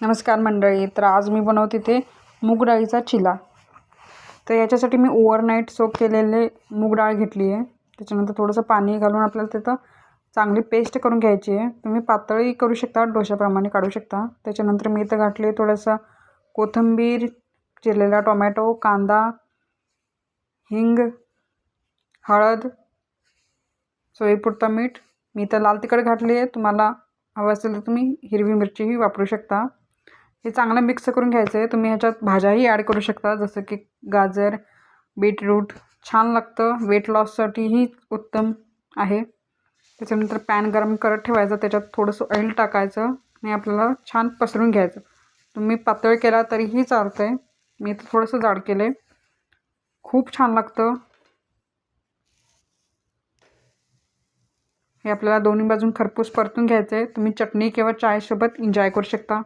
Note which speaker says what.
Speaker 1: नमस्कार मंडळी. तर आज मी बनवते ते मूग डाळीचा चिला. तर याच्यासाठी मी ओव्हरनाईट सोक केलेले मूग डाळ घेतली आहे. त्याच्यानंतर थोडंसं पाणी घालून आपल्याला तिथं चांगली पेस्ट करून घ्यायची आहे. तुम्ही पातळी करू शकता, डोशाप्रमाणे काढू शकता. त्याच्यानंतर मी इथं घातले थोडंसं कोथिंबीर, चिरलेला टोमॅटो, कांदा, हिंग, हळद, चवीपुरतं मीठ. मी इथं लाल तिखट घातली आहे. तुम्हाला हवं असेल तर तुम्ही हिरवी मिरचीही वापरू शकता. हे चांगलं मिक्स करून घ्यायचं आहे. तुम्ही ह्याच्यात भाज्याही ॲड करू शकता, जसं की गाजर, बीटरूट. छान लागतं, वेट लॉससाठीही उत्तम आहे. त्याच्यानंतर पॅन गरम करत ठेवायचं, त्याच्यात थोडंसं ऑइल टाकायचं आणि आपल्याला छान पसरून घ्यायचं. तुम्ही पातळ केला तरीही चालतं आहे. मी तर थोडंसं जाड केलं आहे. खूप छान लागतं हे. आपल्याला दोन्ही बाजून खरपूस परतून घ्यायचं आहे. तुम्ही चटणी किंवा चायसोबत एन्जॉय करू शकता.